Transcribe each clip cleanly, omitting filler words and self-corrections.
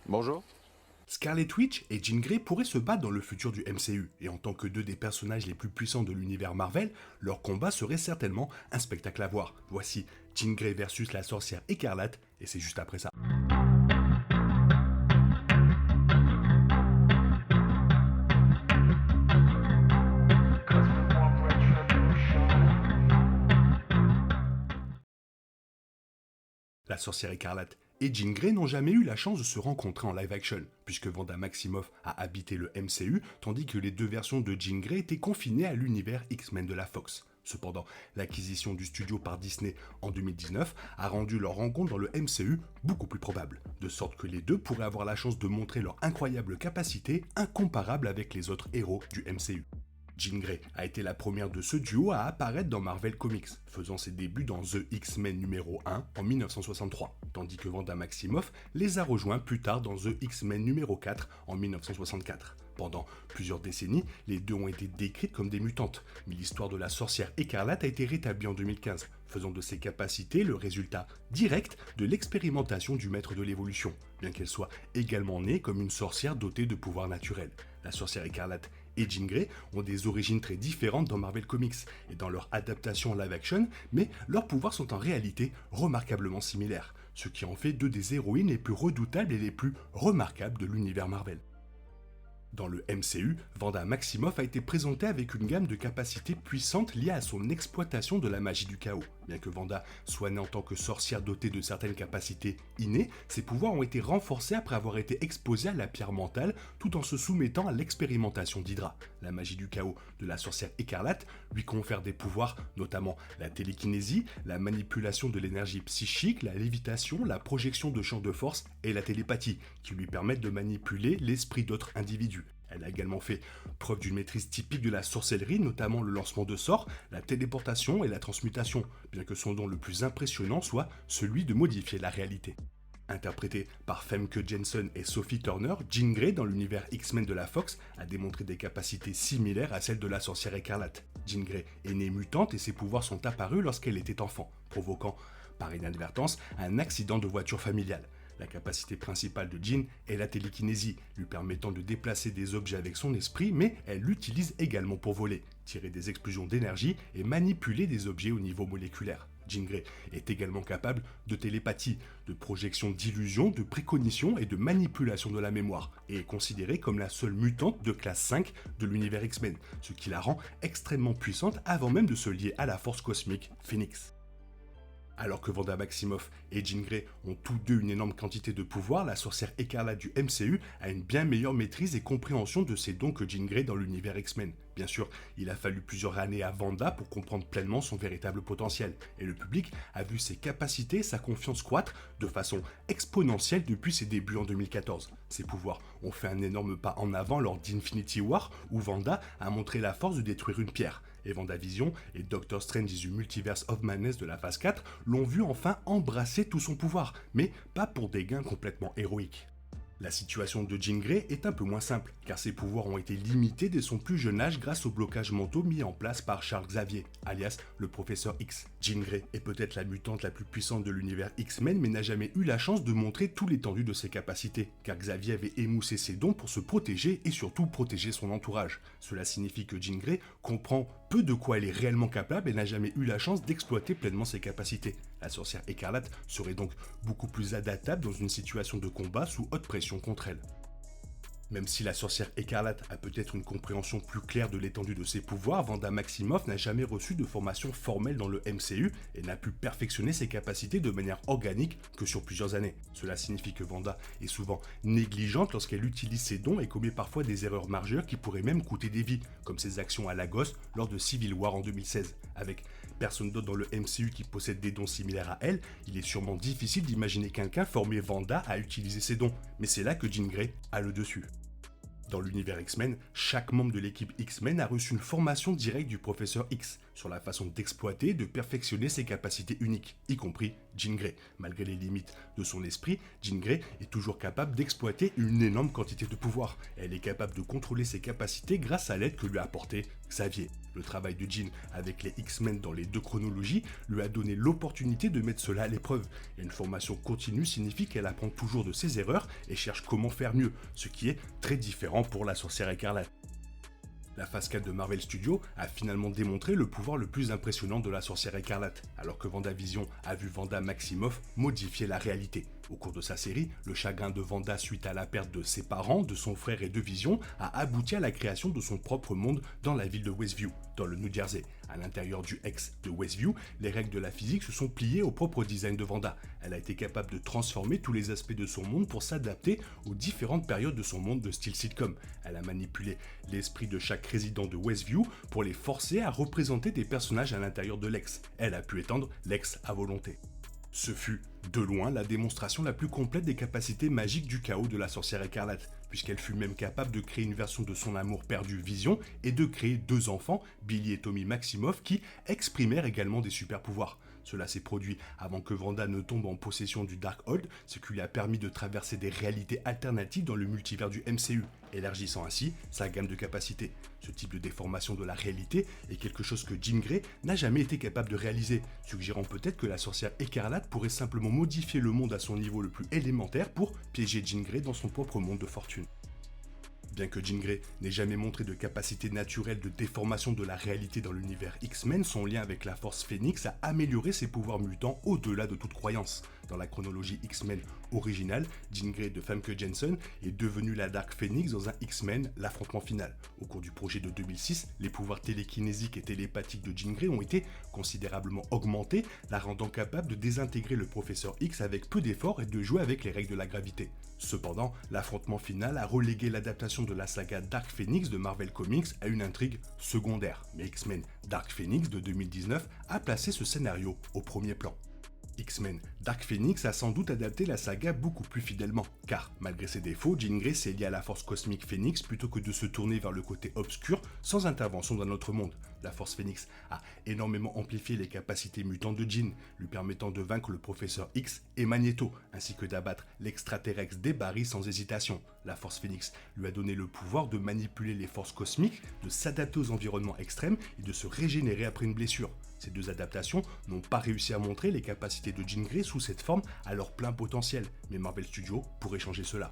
Bonjour. Scarlet Witch et Jean Grey pourraient se battre dans le futur du MCU, et en tant que deux des personnages les plus puissants de l'univers Marvel, leur combat serait certainement un spectacle à voir. Voici Jean Grey versus la sorcière écarlate, et c'est juste après ça. La sorcière écarlate et Jean Grey n'ont jamais eu la chance de se rencontrer en live action, puisque Wanda Maximoff a habité le MCU, tandis que les deux versions de Jean Grey étaient confinées à l'univers X-Men de la Fox. Cependant, l'acquisition du studio par Disney en 2019 a rendu leur rencontre dans le MCU beaucoup plus probable, de sorte que les deux pourraient avoir la chance de montrer leur incroyable capacité incomparable avec les autres héros du MCU. Jean Grey a été la première de ce duo à apparaître dans Marvel Comics, faisant ses débuts dans The X-Men numéro 1 en 1963, tandis que Wanda Maximoff les a rejoints plus tard dans The X-Men numéro 4 en 1964. Pendant plusieurs décennies, les deux ont été décrites comme des mutantes, mais l'histoire de la sorcière écarlate a été rétablie en 2015, faisant de ses capacités le résultat direct de l'expérimentation du maître de l'évolution, bien qu'elle soit également née comme une sorcière dotée de pouvoirs naturels. La sorcière écarlate et Jean Grey ont des origines très différentes dans Marvel Comics et dans leur adaptation en live action, mais leurs pouvoirs sont en réalité remarquablement similaires, ce qui en fait deux des héroïnes les plus redoutables et les plus remarquables de l'univers Marvel. Dans le MCU, Wanda Maximoff a été présentée avec une gamme de capacités puissantes liées à son exploitation de la magie du chaos. Bien que Wanda soit née en tant que sorcière dotée de certaines capacités innées, ses pouvoirs ont été renforcés après avoir été exposée à la pierre mentale tout en se soumettant à l'expérimentation d'Hydra. La magie du chaos de la sorcière écarlate lui confère des pouvoirs, notamment la télékinésie, la manipulation de l'énergie psychique, la lévitation, la projection de champs de force et la télépathie, qui lui permettent de manipuler l'esprit d'autres individus. Elle a également fait preuve d'une maîtrise typique de la sorcellerie, notamment le lancement de sorts, la téléportation et la transmutation, bien que son don le plus impressionnant soit celui de modifier la réalité. Interprétée par Famke Janssen et Sophie Turner, Jean Grey dans l'univers X-Men de la Fox a démontré des capacités similaires à celles de la sorcière écarlate. Jean Grey est née mutante et ses pouvoirs sont apparus lorsqu'elle était enfant, provoquant, par inadvertance, un accident de voiture familiale. La capacité principale de Jean est la télékinésie, lui permettant de déplacer des objets avec son esprit, mais elle l'utilise également pour voler, tirer des explosions d'énergie et manipuler des objets au niveau moléculaire. Jean Grey est également capable de télépathie, de projection d'illusions, de précognition et de manipulation de la mémoire, et est considérée comme la seule mutante de classe 5 de l'univers X-Men, ce qui la rend extrêmement puissante avant même de se lier à la force cosmique Phoenix. Alors que Wanda Maximoff et Jean Grey ont tous deux une énorme quantité de pouvoir, la sorcière écarlate du MCU a une bien meilleure maîtrise et compréhension de ses dons que Jean Grey dans l'univers X-Men. Bien sûr, il a fallu plusieurs années à Wanda pour comprendre pleinement son véritable potentiel, et le public a vu ses capacités et sa confiance croître de façon exponentielle depuis ses débuts en 2014. Ses pouvoirs ont fait un énorme pas en avant lors d'Infinity War, où Wanda a montré la force de détruire une pierre, et WandaVision et Doctor Strange is the Multiverse of Madness de la phase 4 l'ont vu enfin embrasser tout son pouvoir, mais pas pour des gains complètement héroïques. La situation de Jean Grey est un peu moins simple, car ses pouvoirs ont été limités dès son plus jeune âge grâce aux blocages mentaux mis en place par Charles Xavier, alias le Professeur X. Jean Grey est peut-être la mutante la plus puissante de l'univers X-Men, mais n'a jamais eu la chance de montrer tout l'étendue de ses capacités, car Xavier avait émoussé ses dons pour se protéger et surtout protéger son entourage. Cela signifie que Jean Grey comprend peu de quoi elle est réellement capable et n'a jamais eu la chance d'exploiter pleinement ses capacités. La sorcière écarlate serait donc beaucoup plus adaptable dans une situation de combat sous haute pression contre elle. Même si la sorcière écarlate a peut-être une compréhension plus claire de l'étendue de ses pouvoirs, Wanda Maximoff n'a jamais reçu de formation formelle dans le MCU et n'a pu perfectionner ses capacités de manière organique que sur plusieurs années. Cela signifie que Wanda est souvent négligente lorsqu'elle utilise ses dons et commet parfois des erreurs majeures qui pourraient même coûter des vies, comme ses actions à Lagos lors de Civil War en 2016. Avec personne d'autre dans le MCU qui possède des dons similaires à elle, il est sûrement difficile d'imaginer quelqu'un former Wanda à utiliser ses dons, mais c'est là que Jean Grey a le dessus. Dans l'univers X-Men, chaque membre de l'équipe X-Men a reçu une formation directe du Professeur X. sur la façon d'exploiter et de perfectionner ses capacités uniques, y compris Jean Grey. Malgré les limites de son esprit, Jean Grey est toujours capable d'exploiter une énorme quantité de pouvoir. Elle est capable de contrôler ses capacités grâce à l'aide que lui a apporté Xavier. Le travail de Jean avec les X-Men dans les deux chronologies lui a donné l'opportunité de mettre cela à l'épreuve. Et une formation continue signifie qu'elle apprend toujours de ses erreurs et cherche comment faire mieux, ce qui est très différent pour la sorcière écarlate. La phase 4 de Marvel Studios a finalement démontré le pouvoir le plus impressionnant de la sorcière écarlate, alors que WandaVision a vu Wanda Maximoff modifier la réalité. Au cours de sa série, le chagrin de Wanda suite à la perte de ses parents, de son frère et de Vision a abouti à la création de son propre monde dans la ville de Westview, dans le New Jersey. À l'intérieur du ex de Westview, les règles de la physique se sont pliées au propre design de Wanda. Elle a été capable de transformer tous les aspects de son monde pour s'adapter aux différentes périodes de son monde de style sitcom. Elle a manipulé l'esprit de chaque résident de Westview pour les forcer à représenter des personnages à l'intérieur de l'ex. Elle a pu étendre l'ex à volonté. Ce fut, de loin, la démonstration la plus complète des capacités magiques du chaos de la sorcière écarlate, puisqu'elle fut même capable de créer une version de son amour perdu Vision et de créer deux enfants, Billy et Tommy Maximoff, qui exprimèrent également des super pouvoirs. Cela s'est produit avant que Wanda ne tombe en possession du Darkhold, ce qui lui a permis de traverser des réalités alternatives dans le multivers du MCU, élargissant ainsi sa gamme de capacités. Ce type de déformation de la réalité est quelque chose que Jean Grey n'a jamais été capable de réaliser, suggérant peut-être que la sorcière écarlate pourrait simplement modifier le monde à son niveau le plus élémentaire pour piéger Jean Grey dans son propre monde de fortune. Bien que Jean Grey n'ait jamais montré de capacité naturelle de déformation de la réalité dans l'univers X-Men, son lien avec la Force Phoenix a amélioré ses pouvoirs mutants au-delà de toute croyance. Dans la chronologie X-Men originale, Jean Grey de Famke Janssen est devenue la Dark Phoenix dans un X-Men, l'affrontement final. Au cours du projet de 2006, les pouvoirs télékinésiques et télépathiques de Jean Grey ont été considérablement augmentés, la rendant capable de désintégrer le professeur X avec peu d'efforts et de jouer avec les règles de la gravité. Cependant, l'affrontement final a relégué l'adaptation de la saga Dark Phoenix de Marvel Comics à une intrigue secondaire, mais X-Men Dark Phoenix de 2019 a placé ce scénario au premier plan. X-Men Dark Phoenix a sans doute adapté la saga beaucoup plus fidèlement, car malgré ses défauts, Jean Grey s'est lié à la force cosmique Phoenix plutôt que de se tourner vers le côté obscur sans intervention d'un autre monde. La force Phoenix a énormément amplifié les capacités mutantes de Jean, lui permettant de vaincre le professeur X et Magneto, ainsi que d'abattre l'extraterrestre des Barry sans hésitation. La force Phoenix lui a donné le pouvoir de manipuler les forces cosmiques, de s'adapter aux environnements extrêmes et de se régénérer après une blessure. Ces deux adaptations n'ont pas réussi à montrer les capacités de Jean Grey sous cette forme à leur plein potentiel, mais Marvel Studios pourrait changer cela.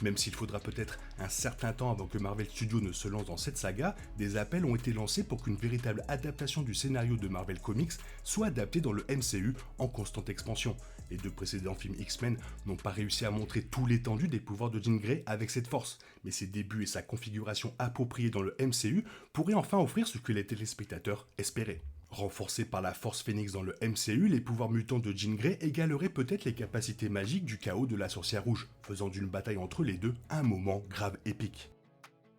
Même s'il faudra peut-être un certain temps avant que Marvel Studios ne se lance dans cette saga, des appels ont été lancés pour qu'une véritable adaptation du scénario de Marvel Comics soit adaptée dans le MCU en constante expansion. Les deux précédents films X-Men n'ont pas réussi à montrer tout l'étendue des pouvoirs de Jean Grey avec cette force, mais ses débuts et sa configuration appropriée dans le MCU pourraient enfin offrir ce que les téléspectateurs espéraient. Renforcés par la Force Phoenix dans le MCU, les pouvoirs mutants de Jean Grey égaleraient peut-être les capacités magiques du chaos de la Sorcière Rouge, faisant d'une bataille entre les deux un moment grave épique.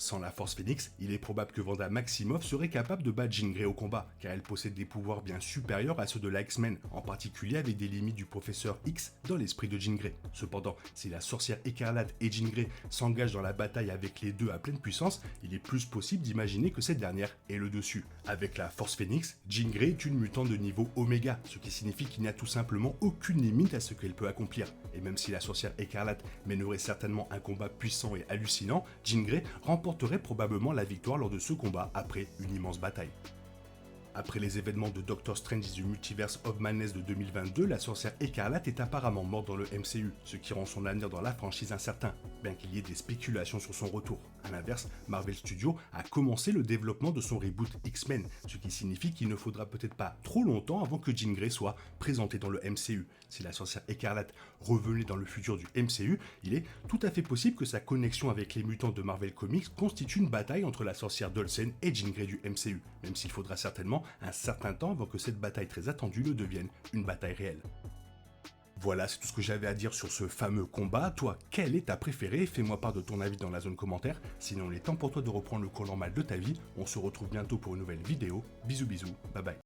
Sans la Force Phoenix, il est probable que Wanda Maximoff serait capable de battre Jean Grey au combat, car elle possède des pouvoirs bien supérieurs à ceux de la X-Men, en particulier avec des limites du professeur X dans l'esprit de Jean Grey. Cependant, si la sorcière écarlate et Jean Grey s'engagent dans la bataille avec les deux à pleine puissance, il est plus possible d'imaginer que cette dernière ait le dessus. Avec la Force Phoenix, Jean Grey est une mutante de niveau Oméga, ce qui signifie qu'il n'y a tout simplement aucune limite à ce qu'elle peut accomplir. Et même si la sorcière écarlate mènerait certainement un combat puissant et hallucinant, Jean Grey remporterait probablement la victoire lors de ce combat après une immense bataille. Après les événements de Doctor Strange in the Multiverse of Madness de 2022, la sorcière écarlate est apparemment morte dans le MCU, ce qui rend son avenir dans la franchise incertain, bien qu'il y ait des spéculations sur son retour. A l'inverse, Marvel Studios a commencé le développement de son reboot X-Men, ce qui signifie qu'il ne faudra peut-être pas trop longtemps avant que Jean Grey soit présentée dans le MCU. Si la sorcière écarlate revenait dans le futur du MCU, il est tout à fait possible que sa connexion avec les mutants de Marvel Comics constitue une bataille entre la sorcière d'Olsen et Jean Grey du MCU, même s'il faudra certainement un certain temps avant que cette bataille très attendue ne devienne une bataille réelle. Voilà, c'est tout ce que j'avais à dire sur ce fameux combat. Toi, quel est ta préférée? Fais-moi part de ton avis dans la zone commentaire. Sinon, il est temps pour toi de reprendre le cours normal de ta vie. On se retrouve bientôt pour une nouvelle vidéo. Bisous bisous, bye bye.